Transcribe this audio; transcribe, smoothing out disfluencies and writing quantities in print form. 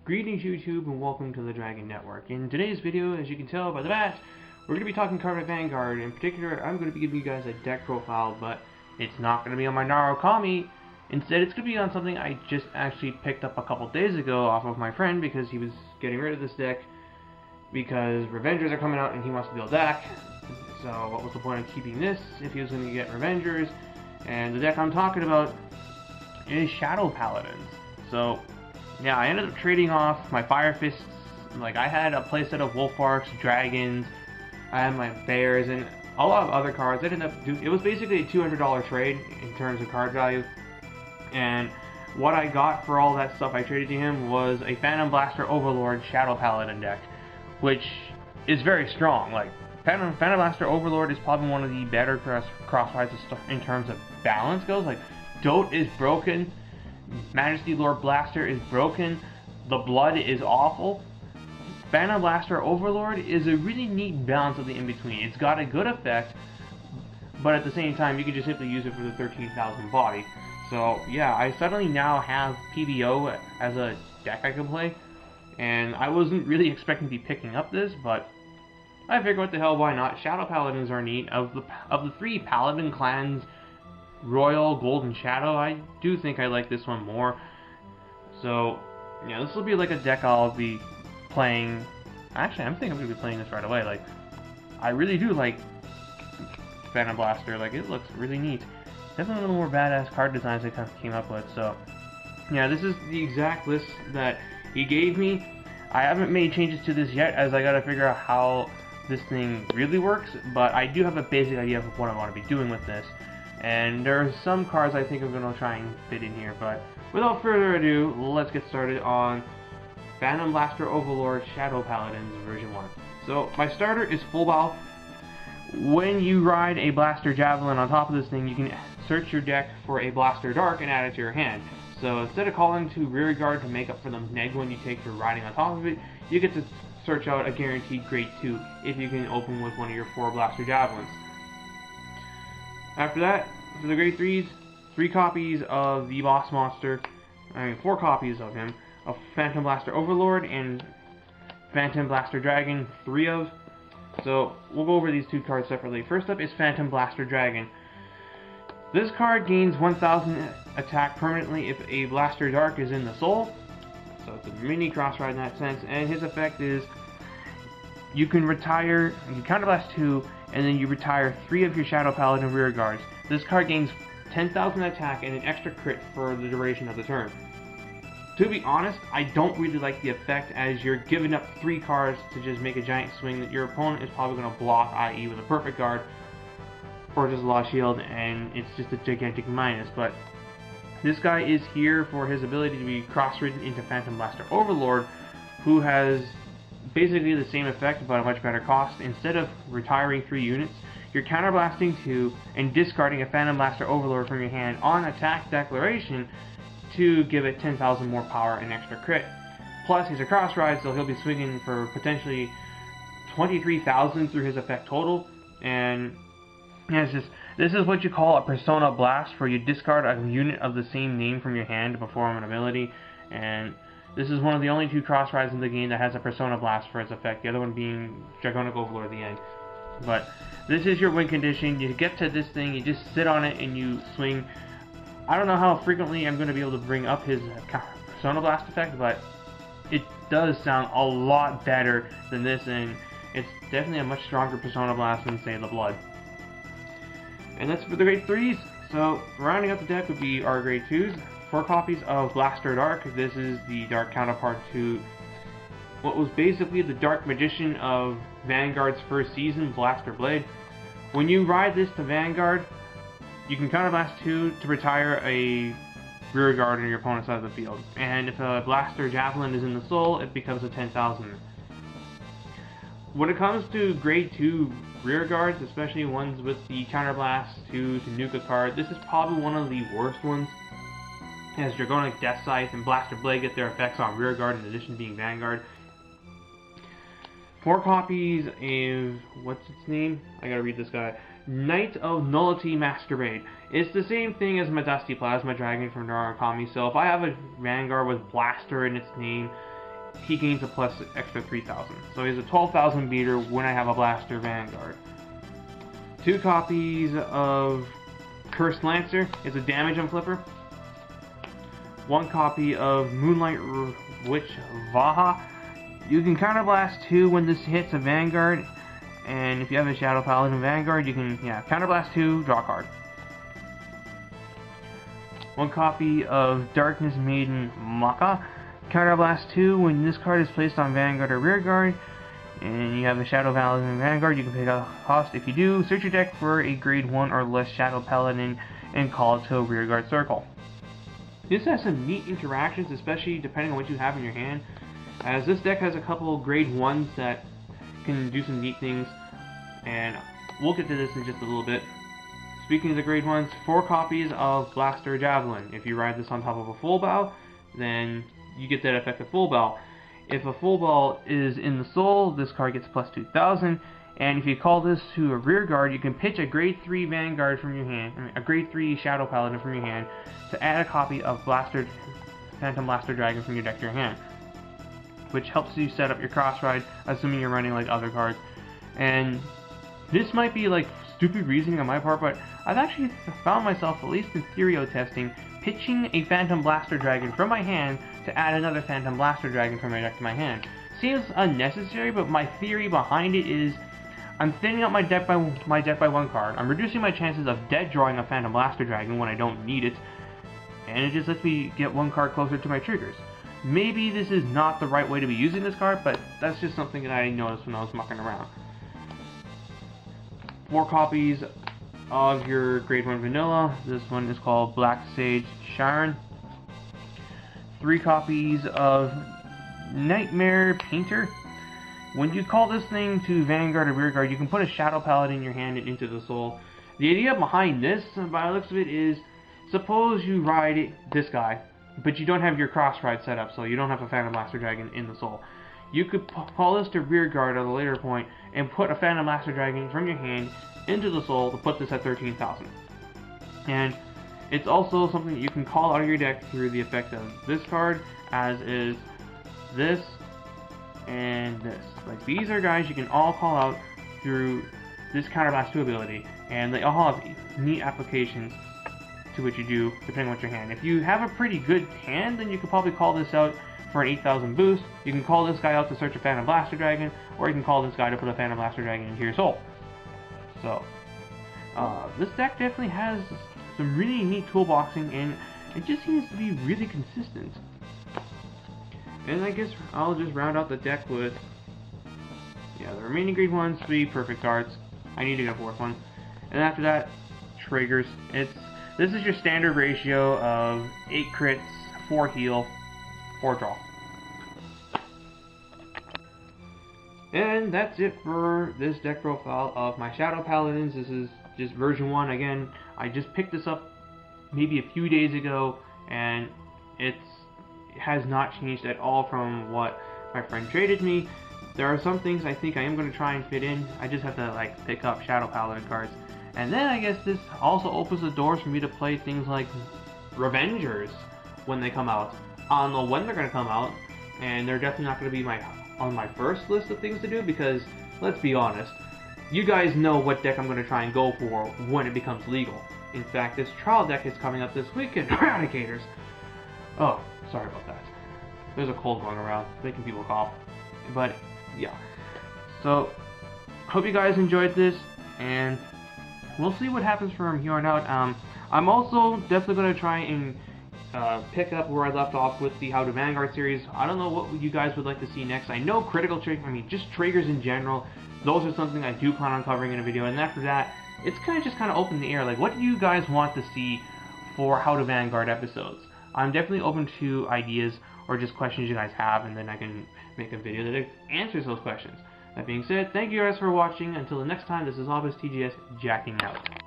Greetings YouTube and welcome to the Dragon Network. In today's video, as you can tell by the bat, we're going to be talking Card of Vanguard. In particular, I'm going to be giving you guys a deck profile, but it's not going to be on my Narukami. Instead, it's going to be on something I just actually picked up a couple days ago off of my friend because he was getting rid of this deck because Revengers are coming out and he wants to build a deck. So what was the point of keeping this if he was going to get Revengers? And the deck I'm talking about is Shadow Paladins. So yeah, I ended up trading off my Fire Fists. Like, I had a playset of Wolfarks, Dragons, I had my Bears, and a lot of other cards. It was basically a $200 trade in terms of card value. And what I got for all that stuff I traded to him was a Phantom Blaster Overlord Shadow Paladin deck, which is very strong. Like, Phantom Blaster Overlord is probably one of the better cross-rises in terms of balance goes. Like, Dote is broken, Majesty Lord Blaster is broken, the Blood is awful. Phantom Blaster Overlord is a really neat balance of the in-between. It's got a good effect, but at the same time, you can just simply use it for the 13,000 body. So yeah, I suddenly now have PBO as a deck I can play, and I wasn't really expecting to be picking up this, but I figured what the hell, why not? Shadow Paladins are neat. Of the three Paladin clans, Royal, Gold, and Shadow, I do think I like this one more. So yeah, this will be like a deck I'll be playing. Actually, I'm thinking I'm going to be playing this right away. Like, I really do like Phantom Blaster. Like, it looks really neat. Definitely a little more badass card designs they kind of came up with. So yeah, this is the exact list that he gave me. I haven't made changes to this yet, as I got to figure out how this thing really works, but I do have a basic idea of what I want to be doing with this. And there are some cards I think I'm going to try and fit in here, but without further ado, let's get started on Phantom Blaster Overlord Shadow Paladins version 1. So my starter is Full Bow. When you ride a Blaster Javelin on top of this thing, you can search your deck for a Blaster Dark and add it to your hand. So instead of calling to Rear Guard to make up for the neg one you take for riding on top of it, you get to search out a guaranteed grade 2 if you can open with one of your 4 Blaster Javelins. After that, for the grade 3s, 3 copies of the boss monster, 4 copies of him, of Phantom Blaster Overlord and Phantom Blaster Dragon, 3 of. So we'll go over these 2 cards separately. First up is Phantom Blaster Dragon. This card gains 1000 attack permanently if a Blaster Dark is in the soul. So it's a mini cross ride in that sense, and his effect is you can retire, you counterblast 2, and then you retire 3 of your Shadow Paladin rear guards. This card gains 10,000 attack and an extra crit for the duration of the turn. To be honest, I don't really like the effect, as you're giving up 3 cards to just make a giant swing that your opponent is probably going to block, i.e. with a perfect guard, or just Law Shield, and it's just a gigantic minus. But this guy is here for his ability to be cross-ridden into Phantom Blaster Overlord, who has basically the same effect but a much better cost. Instead of retiring 3 units, you're counterblasting 2 and discarding a Phantom Blaster Overlord from your hand on attack declaration to give it 10,000 more power and extra crit. Plus, he's a cross ride, so he'll be swinging for potentially 23,000 through his effect total. And yeah, this is what you call a Persona Blast, where you discard a unit of the same name from your hand to perform an ability. And this is one of the only 2 cross rides in the game that has a Persona Blast for its effect, the other one being Dragonic Overlord at the end. But this is your win condition. You get to this thing, you just sit on it and you swing. I don't know how frequently I'm going to be able to bring up his Persona Blast effect, but it does sound a lot better than this, and it's definitely a much stronger Persona Blast than, say, the Blood. And that's for the grade 3s. So rounding up the deck would be our grade 2s. 4 copies of Blaster Dark. This is the Dark counterpart to what was basically the Dark Magician of Vanguard's first season, Blaster Blade. When you ride this to Vanguard, you can counterblast 2 to retire a rear guard on your opponent's side of the field. And if a Blaster Javelin is in the soul, it becomes a 10,000. When it comes to grade 2 rear guards, especially ones with the counterblast 2 to nuke a card, this is probably one of the worst ones, as Dragonic Death Scythe and Blaster Blade get their effects on rear guard in addition to being Vanguard. 4 copies of, what's its name? I gotta read this guy. Knight of Nullity Masquerade. It's the same thing as my Dusty Plasma Dragon from Narukami, so if I have a Vanguard with Blaster in its name, he gains a plus extra 3,000. So he's a 12,000 beater when I have a Blaster Vanguard. 2 copies of Cursed Lancer is a damage on flipper. 1 copy of Moonlight Witch Vaha. You can counterblast 2 when this hits a Vanguard, and if you have a Shadow Paladin Vanguard, you can counterblast 2, draw a card. 1 copy of Darkness Maiden Maka. Counterblast 2 when this card is placed on Vanguard or Rearguard, and you have a Shadow Paladin Vanguard, you can pick up a cost. If you do, search your deck for a grade 1 or less Shadow Paladin and call it to a Rearguard circle. This has some neat interactions, especially depending on what you have in your hand, as this deck has a couple grade 1s that can do some neat things, and we'll get to this in just a little bit. Speaking of the grade 1s, 4 copies of Blaster Javelin. If you ride this on top of a full bow, then you get that effect of full bow. If a full bow is in the soul, this card gets plus 2,000, and if you call this to a rear guard, you can pitch a grade 3 Vanguard from your hand, a grade 3 Shadow Paladin from your hand, to add a copy of Phantom Blaster Dragon from your deck to your hand, which helps you set up your cross ride, assuming you're running like other cards. And this might be like stupid reasoning on my part, but I've actually found myself, at least in Therio testing, pitching a Phantom Blaster Dragon from my hand to add another Phantom Blaster Dragon from my deck to my hand. Seems unnecessary, but my theory behind it is I'm thinning out my deck by 1 card. I'm reducing my chances of dead drawing a Phantom Blaster Dragon when I don't need it, and it just lets me get 1 card closer to my triggers. Maybe this is not the right way to be using this card, but that's just something that I noticed when I was mucking around. 4 copies of your grade 1 vanilla. This one is called Black Sage Sharon. 3 copies of Nightmare Painter. When you call this thing to Vanguard or Rearguard, you can put a Shadow Paladin in your hand and into the soul. The idea behind this, by the looks of it, is suppose you ride this guy, but you don't have your cross ride set up, so you don't have a Phantom Blaster Dragon in the soul. You could call this to Rearguard at a later point and put a Phantom Blaster Dragon from your hand into the soul to put this at 13,000. And it's also something that you can call out of your deck through the effect of this card, as is this and this. Like, these are guys you can all call out through this Counterblast 2 ability, and they all have neat applications to what you do depending on what your hand. If you have a pretty good hand, then you could probably call this out for an 8,000 boost. You can call this guy out to search a Phantom Blaster Dragon, or you can call this guy to put a Phantom Blaster Dragon into your soul. So, this deck definitely has some really neat toolboxing, and it just seems to be really consistent. And I guess I'll just round out the deck with, the remaining grade 1s, 3 perfect cards. I need to get a 4th one. And after that, triggers. This is your standard ratio of 8 crits, 4 heal, 4 draw. And that's it for this deck profile of my Shadow Paladins. This is just version 1. Again, I just picked this up maybe a few days ago, and it has not changed at all from what my friend traded me. There are some things I think I am going to try and fit in. I just have to pick up Shadow Paladin cards. And then I guess this also opens the doors for me to play things like Revengers when they come out. I don't know when they're going to come out, and they're definitely not going to be on my first list of things to do, because, let's be honest, you guys know what deck I'm going to try and go for when it becomes legal. In fact, this trial deck is coming up this weekend, Eradicators. Oh, sorry about that. There's a cold going around, making people cough. But, yeah. So, hope you guys enjoyed this, and we'll see what happens from here on out. I'm also definitely going to try and pick up where I left off with the How to Vanguard series. I don't know what you guys would like to see next. I know critical just triggers in general, those are something I do plan on covering in a video, and after that, it's just kind of open in the air. Like, what do you guys want to see for How to Vanguard episodes? I'm definitely open to ideas or just questions you guys have, and then I can make a video that answers those questions. That being said, thank you guys for watching. Until the next time, this is Albus TGS, jacking out.